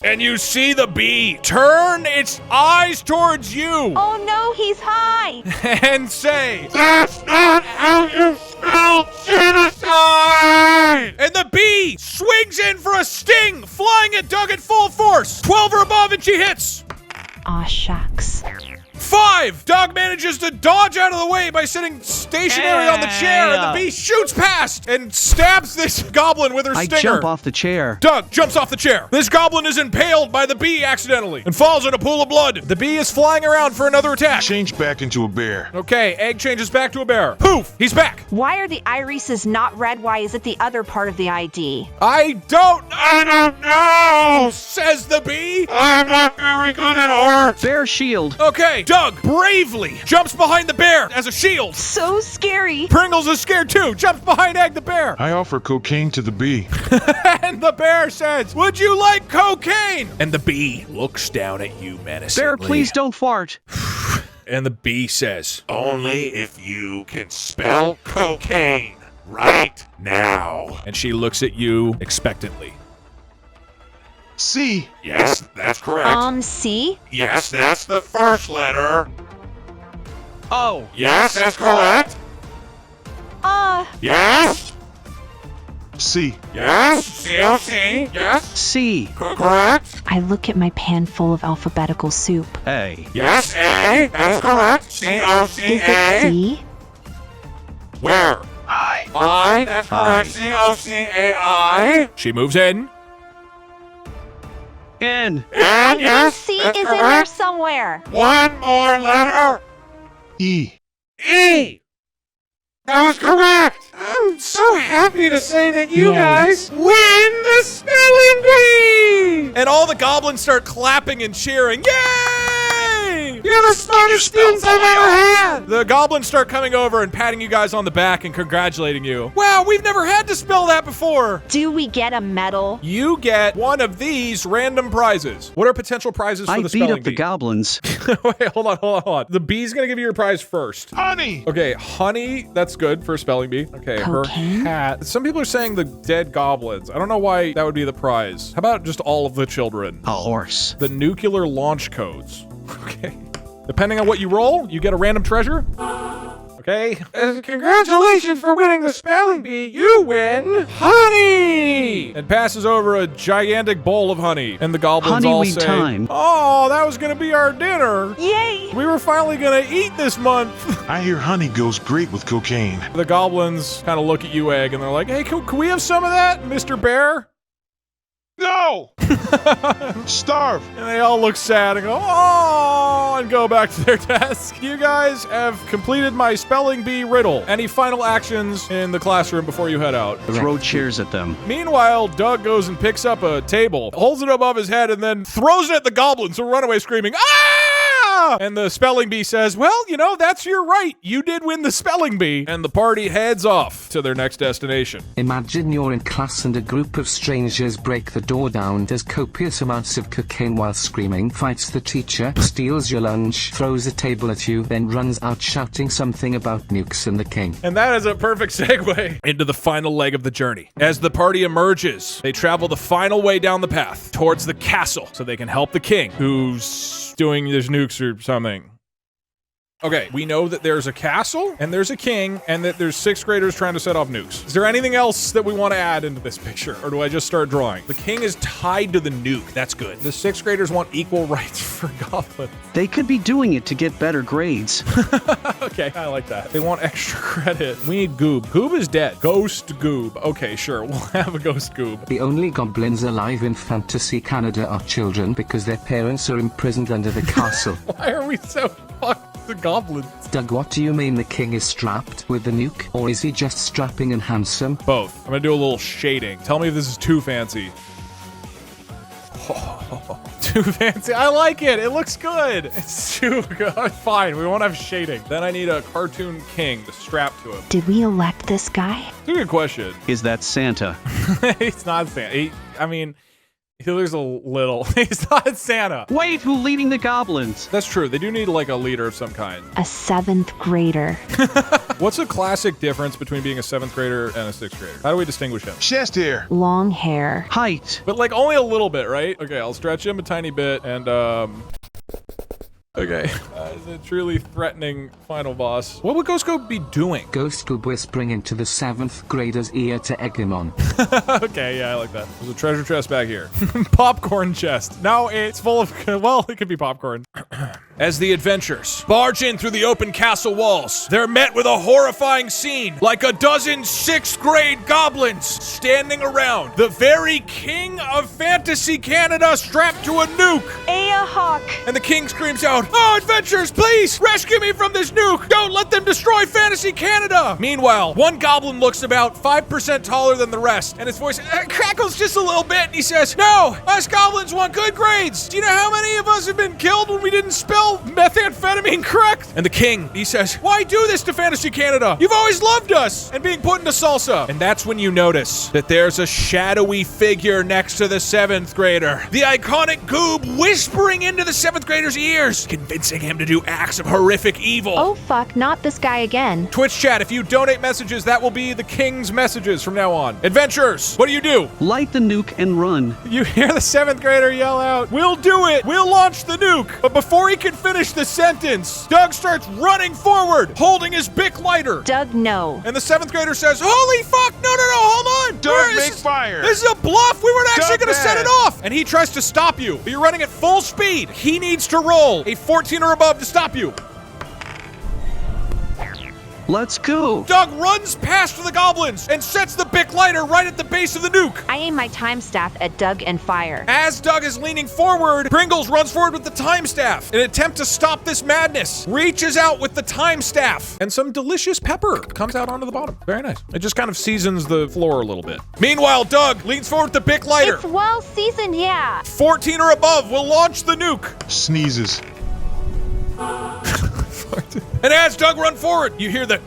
And you see the bee turn its eyes towards you Oh no, he's high. and say, That's not how you spell genocide! and the bee swings in for a sting, flying at Doug at full force. 12 or above and she hits. Aw, shucks. 5! Doug manages to dodge out of the way by sitting stationary on the chair, and the bee shoots past and stabs this goblin with her I stinger. jump off the chair. Doug jumps off the chair. This goblin is impaled by the bee accidentally and falls in a pool of blood. The bee is flying around for another attack. Change back into a bear. Okay, Egg changes back to a bear. Poof! He's back. Why are the irises not red? Why is it the other part of the ID? I don't know! says the bee. I'm not very good at art! Bear shield. Okay, Doug bravely jumps behind the bear as a shield. So scary. Pringles is scared too, jumps behind Egg the bear. I offer cocaine to the bee. And the bear says, would you like cocaine? And the bee looks down at you menacingly. Bear, please don't fart. And the bee says, Only if you can spell cocaine right now. and she looks at you expectantly. C. Yes, that's correct. C? Yes, that's the first letter. Oh. Yes, that's correct. Yes. C. Yes. C-O-C. Yes. C. Correct. I look at my pan full of alphabetical soup. A. Yes, A. That's correct. Is it C-O-C-A. C? Where? I. I. That's correct. C-O-C-A-I. She moves in. N. And yes, C that's is in there correct. somewhere. One more letter. E. E. That was correct. I'm so happy to say that you Yay. guys win the spelling bee. And all the goblins start clapping and cheering. Yay! You're the smartest students I've ever had. The goblins start coming over and patting you guys on the back and congratulating you. Wow, we've never had to spell that before. Do we get a medal? You get one of these random prizes. What are potential prizes for I the beat spelling up the bee? goblins. Wait, hold on. The bee's gonna give you your prize first. Honey. Okay, honey, that's good for a spelling bee. Okay, Cocaine? her hat. Some people are saying the dead goblins. I don't know why that would be the prize. How about just all of the children? A horse. The nuclear launch codes. Okay. Depending on what you roll, you get a random treasure. Okay. Congratulations for winning the spelling bee. You win honey. And passes over a gigantic bowl of honey. And the goblins all Honeyweed say, time. oh, that was gonna be our dinner. Yay! We were finally gonna eat this month. I hear honey goes great with cocaine. The goblins kind of look at you, Egg, and they're like, hey, can we have some of that, Mr. Bear? No! Starve. And they all look sad and go, oh, and go back to their desk. You guys have completed my spelling bee riddle. Any final actions in the classroom before you head out? Throw chairs at them. Meanwhile, Doug goes and picks up a table, holds it above his head, and then throws it at the goblins who run away screaming, ah! And the spelling bee says, well, you know, that's your right. You did win the spelling bee. And the party heads off to their next destination. Imagine you're in class and a group of strangers break the door down, does copious amounts of cocaine while screaming, fights the teacher, steals your lunch, throws a table at you, then runs out shouting something about nukes and the king. And that is a perfect segue into the final leg of the journey. As the party emerges, they travel the final way down the path towards the castle so they can help the king, who's doing his nukes or something. Okay, we know that there's a castle and there's a king and that there's 6th graders trying to set off nukes. Is there anything else that we want to add into this picture, or do I just start drawing? The king is tied to the nuke. That's good. The 6th graders want equal rights for goblins. They could be doing it to get better grades. Okay, I like that. They want extra credit. We need Goob. Goob is dead. Ghost Goob. Okay, sure. We'll have a Ghost Goob. The only goblins alive in Fantasy Canada are children because their parents are imprisoned under the castle. Why are we so fucked the goblins? Doug, what do you mean the king is strapped with the nuke? Or is he just strapping and handsome? Both. I'm gonna do a little shading. Tell me if this is too fancy. Too fancy. I like it. It looks good. It's too good. Fine. We won't have shading. Then I need a cartoon king to strap to him. Did we elect this guy? It's a good question. Is that Santa? He's not Santa. I mean, he looks a little. He's not Santa. Wait, who's leading the goblins? That's true. They do need like a leader of some kind. A 7th grader. What's a classic difference between being a 7th grader and a 6th grader? How do we distinguish him? Chest hair. Long hair. Height. But like only a little bit, right? Okay, I'll stretch him a tiny bit and okay. Is a truly threatening final boss. What would Ghost Goob be doing? Ghost Goob whispering into the 7th grader's ear to egg him on. Okay, yeah, I like that. There's a treasure chest back here. Popcorn chest. No, it's full of, well, it could be popcorn. As the adventurers barge in through the open castle walls, they're met with a horrifying scene, like a dozen 6th grade goblins standing around the very king of Fantasy Canada strapped to a nuke. Aya Hawk. And the king screams out, "Oh, adventurers, please rescue me from this nuke! Don't let them destroy Fantasy Canada!" Meanwhile, one goblin looks about 5% taller than the rest, and his voice crackles just a little bit, and he says, "No, us goblins want good grades! Do you know how many of us have been killed when we didn't spell methamphetamine correct?" And the king, he says, "Why do this to Fantasy Canada? You've always loved us!" And being put into salsa. And that's when you notice that there's a shadowy figure next to the 7th grader. The iconic Goob whispering into the 7th grader's ears, convincing him to do acts of horrific evil. Oh fuck, not this guy again. Twitch chat, if you donate messages, that will be the king's messages from now on. Adventurers, what do? Light the nuke and run. You hear the 7th grader yell out, "We'll do it! We'll launch the nuke!" But before he can finish the sentence, Doug starts running forward, holding his Bic lighter. Doug, no. And the 7th grader says, "Holy fuck, no, hold on! Doug, make fire! This is a bluff! We weren't actually Doug, gonna set it off!" And he tries to stop you, but you're running at full speed. He needs to roll a 14 or above to stop you. Let's go. Doug runs past the goblins and sets the Bic lighter right at the base of the nuke. I aim my time staff at Doug and fire. As Doug is leaning forward, Pringles runs forward with the time staff. In an attempt to stop this madness, reaches out with the time staff, and some delicious pepper comes out onto the bottom. Very nice. It just kind of seasons the floor a little bit. Meanwhile, Doug leans forward with the Bic lighter. It's well seasoned, yeah. 14 or above will launch the nuke. Sneezes. And as Doug runs forward, you hear the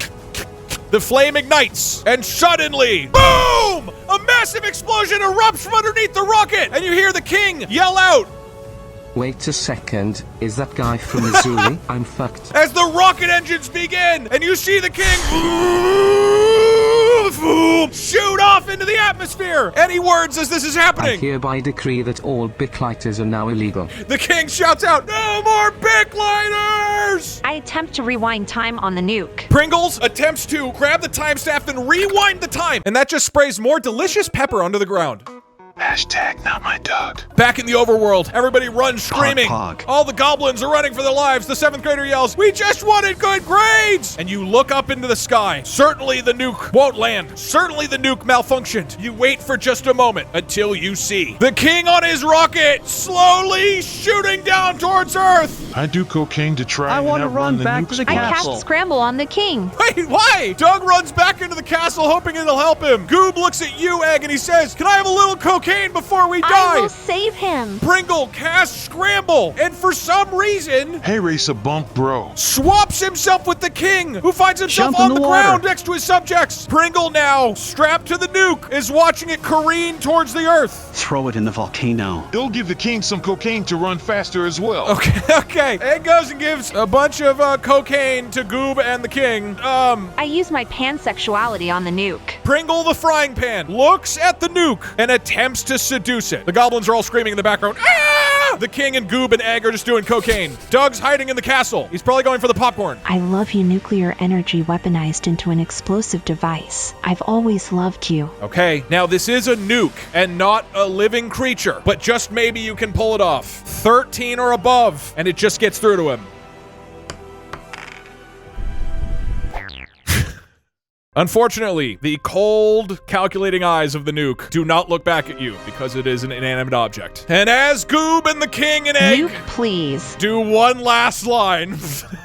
flame ignites, and suddenly, boom! A massive explosion erupts from underneath the rocket, and you hear the king yell out, Wait a second, is that guy from Missouri? I'm fucked. as the rocket engines begin, and you see the king shoot off into the atmosphere. Any words as this is I happening? hereby decree that all Bic lighters are now illegal. The king shouts out, "No more Bic lighters!" I attempt to rewind time on the nuke. Pringles attempts to grab the time staff and rewind the time, and that just sprays more delicious pepper onto the ground. Hashtag not my Doug. Back in the overworld, everybody runs screaming. Pog. All the goblins are running for their lives. The 7th grader yells, "We just wanted good grades!" And you look up into the sky. Certainly the nuke won't land. Certainly the nuke malfunctioned. You wait for just a moment until you see the king on his rocket slowly shooting down towards Earth. I do cocaine to try I and want to outrun run the back nuke to the squad. I castle. cast Scramble on the king. Wait, why? Doug runs back into the castle hoping it'll help him. Goob looks at you, Egg, and he says, "Can I have a little cocaine before we I die?" will save him. Pringle casts Scramble, and for some reason, Hey, race a bunk, bro. swaps himself with the king, who finds himself Jump in on the the water. ground next to his subjects. Pringle now, strapped to the nuke, is watching it careen towards the earth. Throw it in the volcano. It'll give the king some cocaine to run faster as well. Okay. Egg goes and gives a bunch of cocaine to Goob and the king. I use my pansexuality on the nuke. Pringle the frying pan looks at the nuke and attempts to seduce it. The goblins are all screaming in the background, "Ah!" The king and Goob and Egg are just doing cocaine. Doug's hiding in the castle. He's probably going for the popcorn. I love you, nuclear energy weaponized into an explosive device. I've always loved you. Okay, now this is a nuke and not a living creature, but just maybe you can pull it off. 13 or above, and it just gets through to him. Unfortunately, the cold, calculating eyes of the nuke do not look back at you because it is an inanimate object. And as Goob and the king and Egg Nuke, please. do one last line,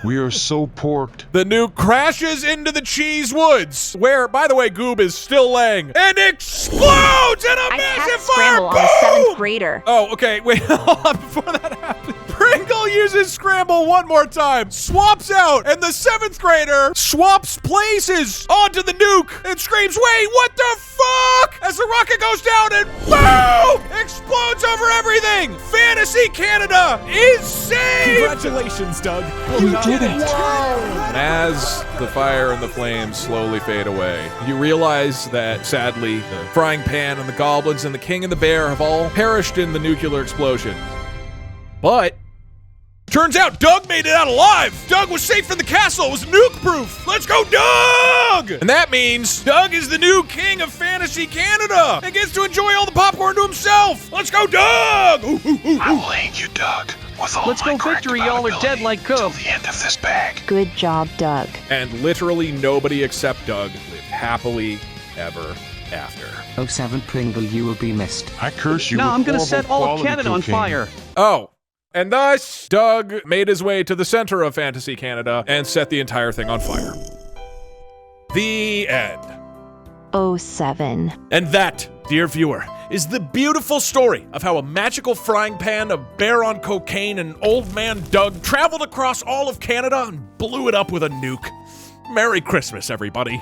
We are so porked. the nuke crashes into the cheese woods, where, by the way, Goob is still laying, and explodes in a I massive cast fire. Scramble on a Boom! 7th grader. Oh, okay, wait, hold on, before that happens. Pringle uses Scramble one more time, swaps out, and the 7th grader swaps places onto the nuke and screams, "Wait, what the fuck?" as the rocket goes down and boom! Explodes over everything! Fantasy Canada is saved! Congratulations, Doug. You did it! And as the fire and the flames slowly fade away, you realize that, sadly, the frying pan and the goblins and the king and the bear have all perished in the nuclear explosion. But turns out Doug made it out alive! Doug was safe in the castle! It was nuke-proof! Let's go, Doug! And that means Doug is the new king of Fantasy Canada and gets to enjoy all the popcorn to himself! Let's go, Doug! Ooh, ooh, ooh, I ooh. will aid you, Doug, with all Let's my go correct victory, y'all are dead ability like till Coop. the end of this bag. Good job, Doug. And literally nobody except Doug lived happily ever after. 07 Pringle, you will be missed. I curse you. No, with I'm gonna horrible set all of quality Canada on cocaine. fire. Oh. And thus, Doug made his way to the center of Fantasy Canada and set the entire thing on fire. The end. 07. And that, dear viewer, is the beautiful story of how a magical frying pan, a bear on cocaine, and old man Doug traveled across all of Canada and blew it up with a nuke. Merry Christmas, everybody.